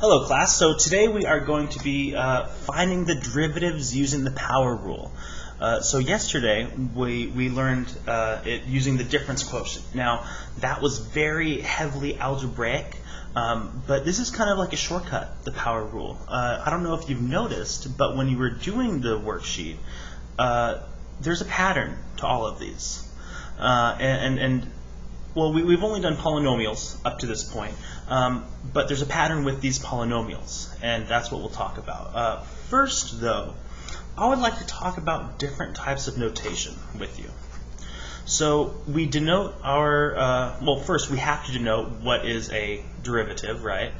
Hello class, so today we are going to be finding the derivatives using the power rule. So yesterday we learned it using the difference quotient. Now that was very heavily algebraic, but this is kind of like a shortcut, the power rule. I don't know if you've noticed, but when you were doing the worksheet, there's a pattern to all of these. Well, we've only done polynomials up to this point, but there's a pattern with these polynomials, and that's what we'll talk about. First, though, I would like to talk about different types of notation with you. So we denote our, well, first we have to denote what is a derivative, right?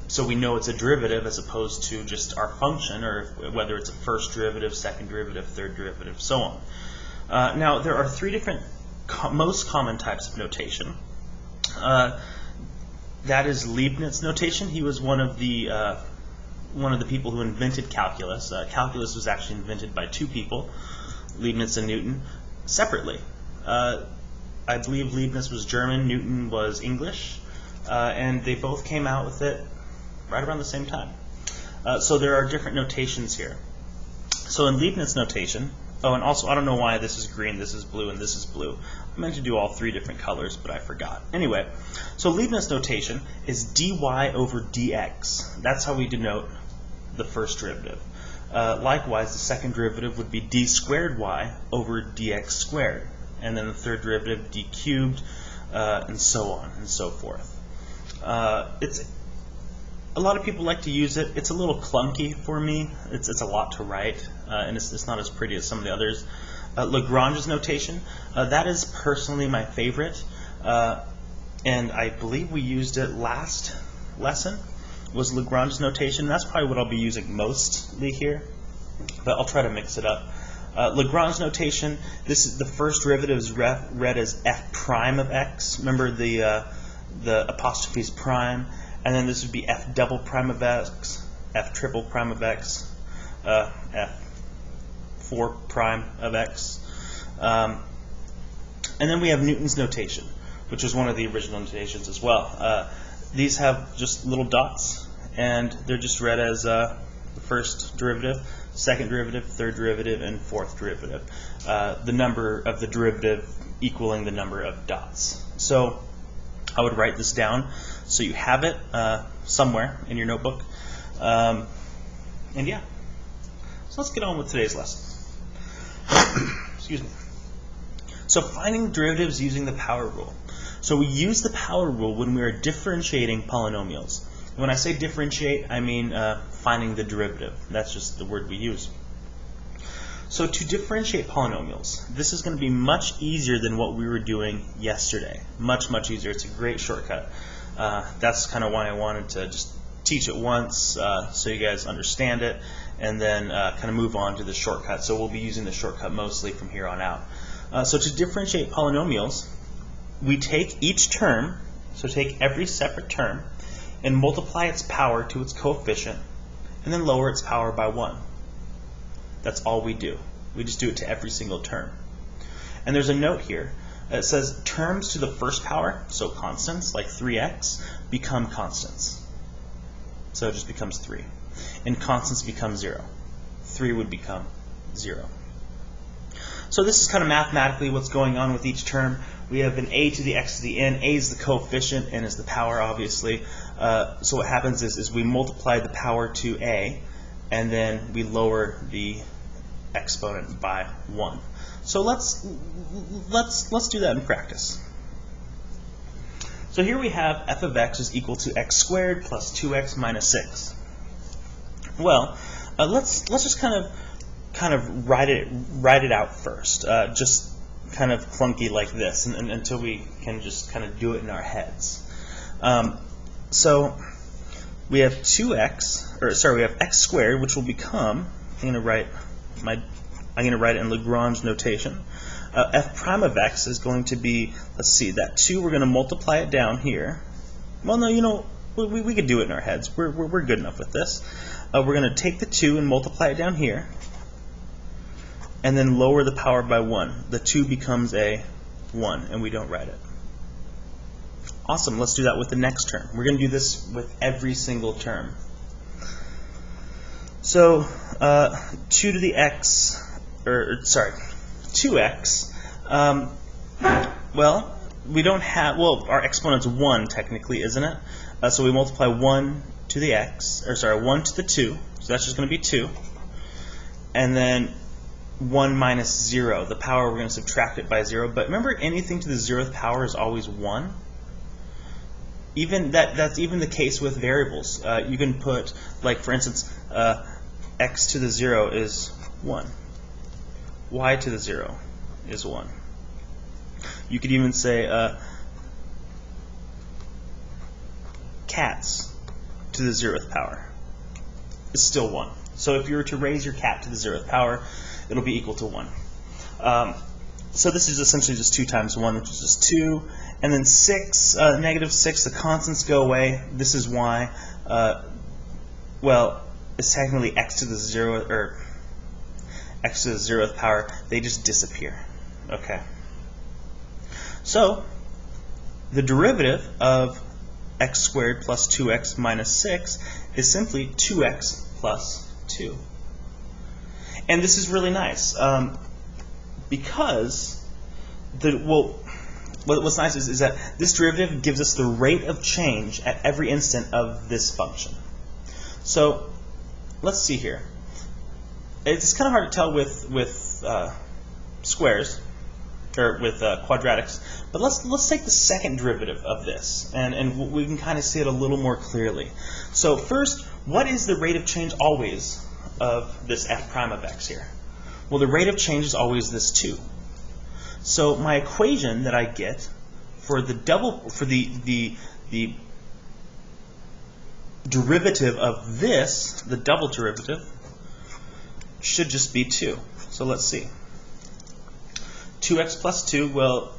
So we know it's a derivative as opposed to just our function, or whether it's a first derivative, second derivative, third derivative, so on. Now, there are three different most common types of notation. That is Leibniz notation. He was one of the people who invented calculus. Calculus was actually invented by two people, Leibniz and Newton, separately. I believe Leibniz was German, Newton was English, and they both came out with it right around the same time. So there are different notations here. So in Leibniz notation, oh, and also, I don't know why this is green, this is blue, and this is blue. I meant to do all three different colors, but I forgot. Anyway, so Leibniz notation is dy over dx. That's how we denote the first derivative. Likewise, the second derivative would be d squared y over dx squared. And then the third derivative, d cubed, and so on and so forth. A lot of people like to use it. It's a little clunky for me. It's a lot to write, and it's not as pretty as some of the others. Lagrange's notation, that is personally my favorite, and I believe we used it last lesson, was Lagrange's notation. That's probably what I'll be using mostly here, but I'll try to mix it up. Lagrange's notation, this is the first derivative is read as f prime of x. Remember the apostrophe is prime. And then this would be f double prime of x, f triple prime of x, f 4 prime of x. And then we have Newton's notation, which is one of the original notations as well. These have just little dots, and they're just read as the first derivative, second derivative, third derivative, and fourth derivative. The number of the derivative equaling the number of dots. So I would write this down so you have it somewhere in your notebook. And yeah, so let's get on with today's lesson. Excuse me. So finding derivatives using the power rule. So we use the power rule when we are differentiating polynomials. And when I say differentiate, I mean finding the derivative. That's just the word we use. So to differentiate polynomials, this is going to be much easier than what we were doing yesterday. Much, much easier. It's a great shortcut. That's kind of why I wanted to just teach it once so you guys understand it, and then kind of move on to the shortcut. So we'll be using the shortcut mostly from here on out. So to differentiate polynomials, we take each term, so take every separate term, and multiply its power to its coefficient, and then lower its power by 1. That's all we do. We just do it to every single term. And there's a note here. It says terms to the first power, so constants like 3x, become constants. So it just becomes 3. And constants become 0. 3 would become 0. So this is kind of mathematically what's going on with each term. We have an a to the x to the n. A is the coefficient, n is the power, obviously. So what happens is we multiply the power to a, and then we lower the exponent by 1. So let's do that in practice. So here we have f of x is equal to x squared plus 2x minus 6. Well, let's just kind of write it out first, just kind of clunky like this, and until we can just kind of do it in our heads. So we have 2x, or sorry, we have x squared, which will become, I'm going to write it in Lagrange notation. F prime of x is going to be, let's see, that 2, we're going to multiply it down here. Well, no, you know, we could do it in our heads. We're good enough with this. We're going to take the 2 and multiply it down here, and then lower the power by 1. The 2 becomes a 1, and we don't write it. Awesome, let's do that with the next term. We're going to do this with every single term. So 2 to the x, or sorry, 2x, well, we don't have, well, our exponent's 1 technically, isn't it? So we multiply 1 to the x, or sorry, 1 to the 2, so that's just going to be 2. And then 1 minus 0, the power, we're going to subtract it by 0. But remember, anything to the 0th power is always 1. Even that's even the case with variables. You can put, like for instance, x to the 0 is 1. Y to the 0 is 1. You could even say cats to the 0th power is still 1. So if you were to raise your cat to the 0th power, it'll be equal to 1. So this is essentially just 2 times 1, which is just 2. And then 6, negative 6, the constants go away. This is why, well, it's technically x to the 0, or x to the 0th power. They just disappear. Okay. So the derivative of x squared plus 2x minus 6 is simply 2x plus 2. And this is really nice because what's nice is that this derivative gives us the rate of change at every instant of this function. So let's see here. It's kind of hard to tell with squares or with quadratics, but let's take the second derivative of this, and we can kind of see it a little more clearly. So first, what is the rate of change always of this f prime of x here? Well, the rate of change is always this 2. So my equation that I get for the derivative of this, the double derivative, should just be 2. So let's see. 2x plus 2, well,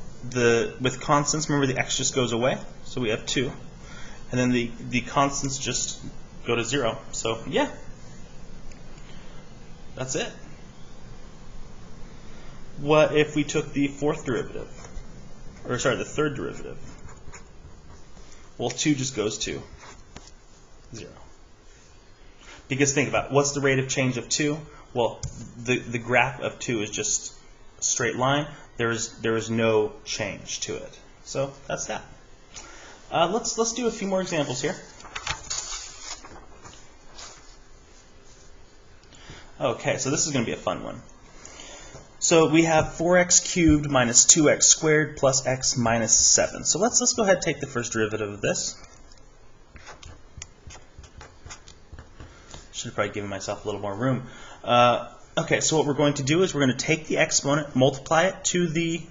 with constants, remember the x just goes away, so we have 2. And then the constants just go to 0. So yeah, that's it. What if we took the fourth derivative? Or sorry, the third derivative? Well, 2 just goes to 0. Because think about it, what's the rate of change of 2? Well, the graph of 2 is just a straight line. There is no change to it. So that's that. Let's do a few more examples here. Okay, so this is going to be a fun one. So we have 4x cubed minus 2x squared plus x minus 7. So let's go ahead and take the first derivative of this. Should have probably given myself a little more room. Okay, so what we're going to do is we're going to take the exponent, multiply it to the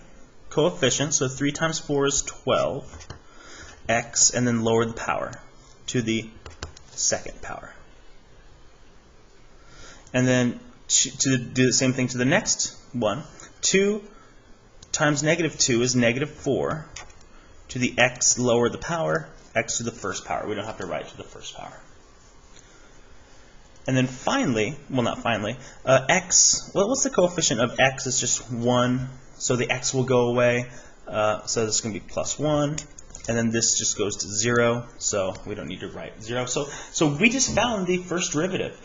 coefficient. So 3 times 4 is 12, x, and then lower the power to the second power. And then to do the same thing to the next one, 2 times negative 2 is negative 4 to the x, lower the power, x to the first power. We don't have to write to the first power. And then finally, well not finally, x, well what's the coefficient of x? It's just 1, so the x will go away, so this is going to be plus 1, and then this just goes to 0, so we don't need to write 0. So we just found the first derivative.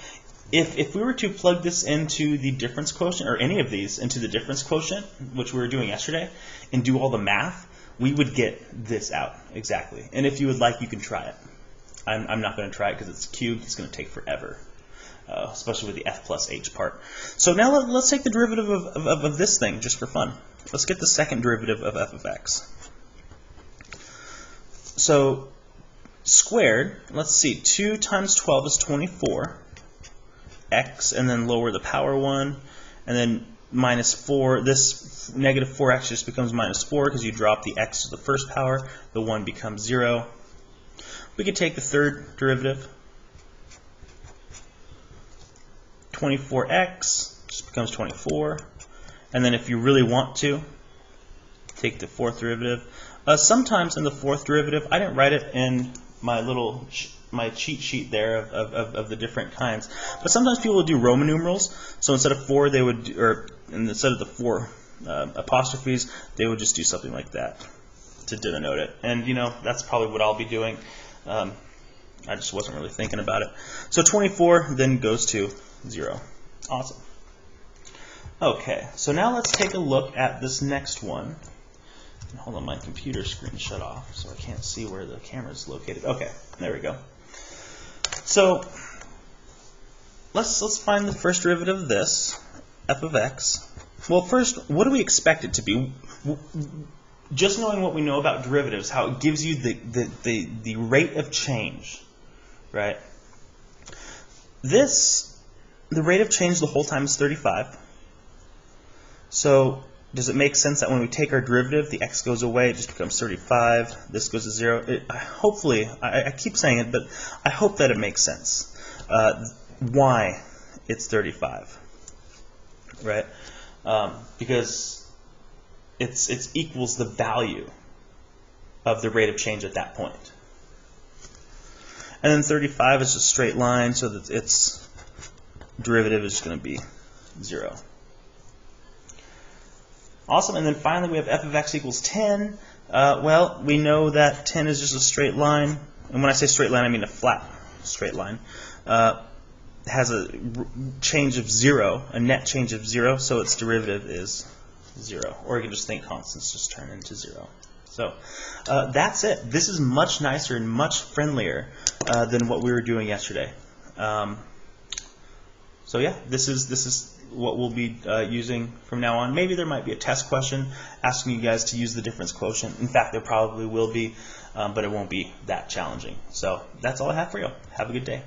If we were to plug this into the difference quotient, or any of these into the difference quotient, which we were doing yesterday, and do all the math, we would get this out exactly. And if you would like, you can try it. I'm not going to try it because it's cubed. It's going to take forever, especially with the f plus h part. So now let's take the derivative of this thing just for fun. Let's get the second derivative of f of x. So squared, let's see, 2 times 12 is 24. X, and then lower the power 1, and then minus 4. This negative 4x just becomes minus 4 because you drop the x to the first power. The 1 becomes 0. We could take the third derivative. 24x just becomes 24. And then if you really want to, take the fourth derivative. Sometimes in the fourth derivative, I didn't write it in my cheat sheet there of the different kinds. But sometimes people would do Roman numerals. So instead of 4, they would, or instead of the 4 apostrophes, they would just do something like that. to denote it. And, you know, that's probably what I'll be doing. I just wasn't really thinking about it. So 24 then goes to 0. Awesome. Okay, so now let's take a look at this next one. Hold on, my computer screen shut off, so I can't see where the camera is located. Okay, there we go. So let's find the first derivative of this, f of x. Well, first, what do we expect it to be? Just knowing what we know about derivatives, how it gives you the rate of change, right? The rate of change the whole time is 35. So does it make sense that when we take our derivative, the x goes away, it just becomes 35, this goes to 0? Hopefully, I keep saying it, but I hope that it makes sense. Why it's 35, right? Because it equals the value of the rate of change at that point. And then 35 is a straight line, so that its derivative is going to be 0. Awesome. And then finally we have f of x equals 10. Well, we know that 10 is just a straight line. And when I say straight line, I mean a flat straight line. Has a change of 0, a net change of 0, so its derivative is 0. Or you can just think constants just turn into 0. So that's it. This is much nicer and much friendlier than what we were doing yesterday. So yeah, this is what we'll be using from now on. Maybe there might be a test question asking you guys to use the difference quotient. In fact, there probably will be, but it won't be that challenging. So that's all I have for you. Have a good day.